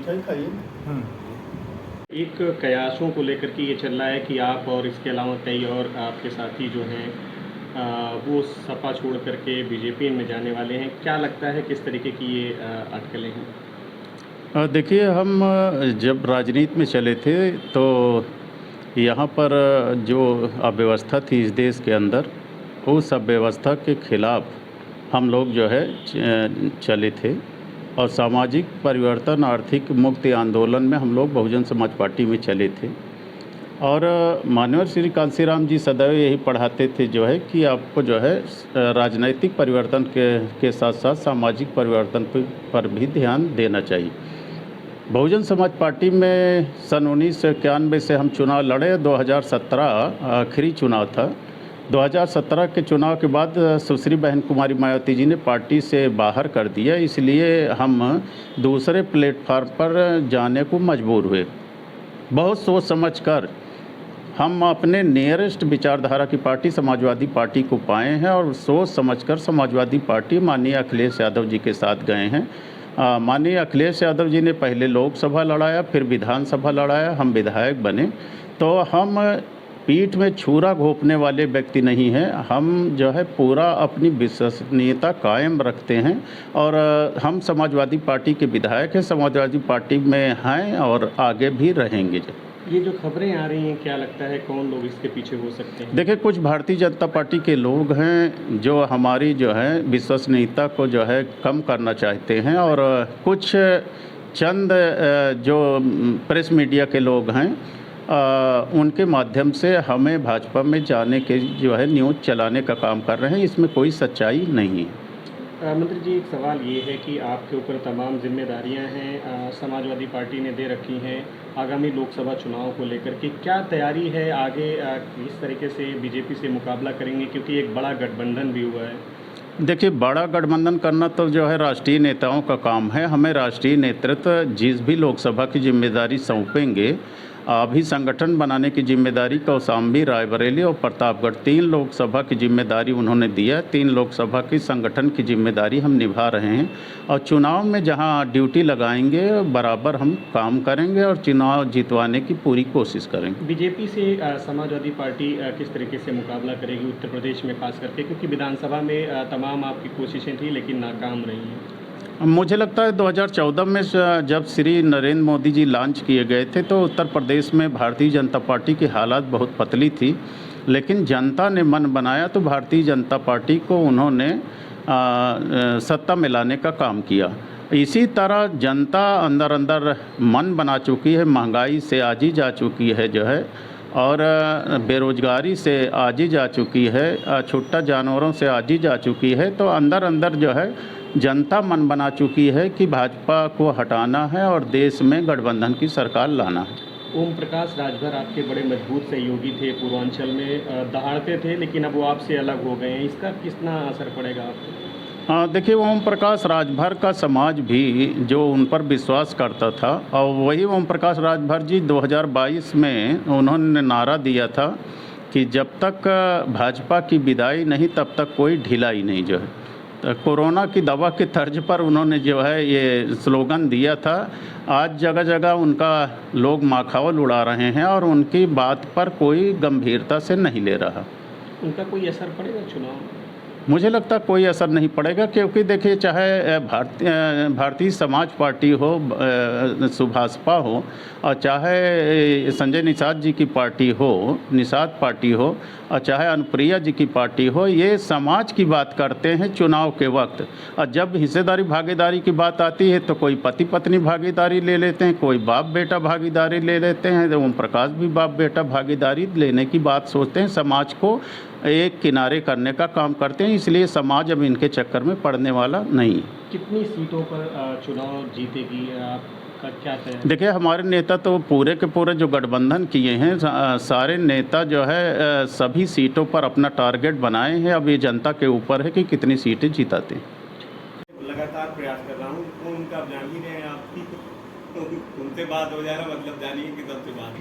मिठाई खाइए। एक कयासों को लेकर के ये चल रहा है कि आप और इसके अलावा कई और आपके साथी जो हैं वो सपा छोड़ करके बीजेपी में जाने वाले हैं। क्या लगता है किस तरीके की ये अटकलें हैं? देखिए हम जब राजनीति में चले थे तो यहाँ पर जो अव्यवस्था थी इस देश के अंदर, उस अव्यवस्था के खिलाफ हम लोग जो है चले थे और सामाजिक परिवर्तन आर्थिक मुक्ति आंदोलन में हम लोग बहुजन समाज पार्टी में चले थे। और माननीय श्री कांशीराम जी सदैव यही पढ़ाते थे जो है कि आपको जो है राजनैतिक परिवर्तन के साथ साथ सामाजिक परिवर्तन पर भी ध्यान देना चाहिए। बहुजन समाज पार्टी में सन 1991 से हम चुनाव लड़े। 2017 आखिरी चुनाव था। 2017 के चुनाव के बाद सुश्री बहन कुमारी मायावती जी ने पार्टी से बाहर कर दिया, इसलिए हम दूसरे प्लेटफार्म पर जाने को मजबूर हुए। बहुत सोच समझकर हम अपने नियरेस्ट विचारधारा की पार्टी समाजवादी पार्टी को पाए हैं और सोच समझकर समाजवादी पार्टी माननीय अखिलेश यादव जी के साथ गए हैं। माननीय अखिलेश यादव जी ने पहले लोकसभा लड़ाया, फिर विधानसभा लड़ाया, हम विधायक बने। तो हम पीठ में छुरा घोंपने वाले व्यक्ति नहीं हैं। हम जो है पूरा अपनी विश्वसनीयता कायम रखते हैं और हम समाजवादी पार्टी के विधायक हैं, समाजवादी पार्टी में हैं और आगे भी रहेंगे। ये जो खबरें आ रही हैं, क्या लगता है कौन लोग इसके पीछे हो सकते हैं? देखिए, कुछ भारतीय जनता पार्टी के लोग हैं जो हमारी जो है विश्वसनीयता को जो है कम करना चाहते हैं और कुछ चंद जो प्रेस मीडिया के लोग हैं उनके माध्यम से हमें भाजपा में जाने के जो है न्यूज़ चलाने का काम कर रहे हैं। इसमें कोई सच्चाई नहीं है। मंत्री जी, एक सवाल ये है कि आपके ऊपर तमाम जिम्मेदारियां हैं समाजवादी पार्टी ने दे रखी हैं आगामी लोकसभा चुनाव को लेकर के। क्या तैयारी है आगे किस तरीके से बीजेपी से मुकाबला करेंगे, क्योंकि एक बड़ा गठबंधन भी हुआ है? देखिए, बड़ा गठबंधन करना तो जो है राष्ट्रीय नेताओं का काम है। हमें राष्ट्रीय नेतृत्व जिस भी लोकसभा की जिम्मेदारी सौंपेंगे, अभी संगठन बनाने की जिम्मेदारी कौशाम्बी, रायबरेली और प्रतापगढ़ 3 लोकसभा की जिम्मेदारी उन्होंने दिया। 3 लोकसभा की संगठन की जिम्मेदारी हम निभा रहे हैं और चुनाव में जहां ड्यूटी लगाएंगे बराबर हम काम करेंगे और चुनाव जितवाने की पूरी कोशिश करेंगे। बीजेपी से समाजवादी पार्टी किस तरीके से मुकाबला करेगी उत्तर प्रदेश में खास करके, क्योंकि विधानसभा में तमाम आपकी कोशिशें थी लेकिन नाकाम रही हैं? मुझे लगता है 2014 में जब श्री नरेंद्र मोदी जी लॉन्च किए गए थे तो उत्तर प्रदेश में भारतीय जनता पार्टी की हालात बहुत पतली थी, लेकिन जनता ने मन बनाया तो भारतीय जनता पार्टी को उन्होंने सत्ता में लाने का काम किया। इसी तरह जनता अंदर अंदर मन बना चुकी है, महंगाई से आजी जा चुकी है जो है, और बेरोजगारी से आजी जा चुकी है, छुट्टा जानवरों से आजी जा चुकी है। तो अंदर अंदर जो है जनता मन बना चुकी है कि भाजपा को हटाना है और देश में गठबंधन की सरकार लाना है। ओम प्रकाश राजभर आपके बड़े मजबूत सहयोगी थे, पूर्वांचल में दहाड़ते थे, लेकिन अब वो आपसे अलग हो गए हैं। इसका कितना असर पड़ेगा आपको? हाँ, देखिए, ओम प्रकाश राजभर का समाज भी जो उन पर विश्वास करता था, और वही ओम प्रकाश राजभर जी 2022 में उन्होंने नारा दिया था कि जब तक भाजपा की विदाई नहीं तब तक कोई ढिलाई नहीं। जो है कोरोना की दवा के तर्ज पर उन्होंने जो है ये स्लोगन दिया था। आज जगह जगह उनका लोग माखौल उड़ा रहे हैं और उनकी बात पर कोई गंभीरता से नहीं ले रहा। उनका कोई असर पड़ेगा चुनाव में? मुझे लगता है कोई असर नहीं पड़ेगा, क्योंकि देखिए, चाहे भारतीय समाज पार्टी हो, सुभाषपा हो, और चाहे संजय निषाद जी की पार्टी हो, निषाद पार्टी हो, और चाहे अनुप्रिया जी की पार्टी हो, ये समाज की बात करते हैं चुनाव के वक्त। और जब हिस्सेदारी भागीदारी की बात आती है तो कोई पति पत्नी भागीदारी ले लेते हैं, कोई बाप बेटा भागीदारी ले लेते हैं। तो ओम प्रकाश भी बाप बेटा भागीदारी लेने की बात सोचते हैं, समाज को एक किनारे करने का काम करते हैं। इसलिए समाज अब इनके चक्कर में पड़ने वाला नहीं है। कितनी सीटों पर चुनाव जीतेगी आपका क्या तय है? देखिए, हमारे नेता तो पूरे के पूरे जो गठबंधन किए हैं, सारे नेता जो है सभी सीटों पर अपना टारगेट बनाए हैं। अब ये जनता के ऊपर है कि कितनी सीटें जिताते हैं। लगातार प्रयास कर रहा हूँ, उनका आप जान ही रहे हैं, आप उनसे बात हो जाए ना, मतलब जानिए कि सबसे बात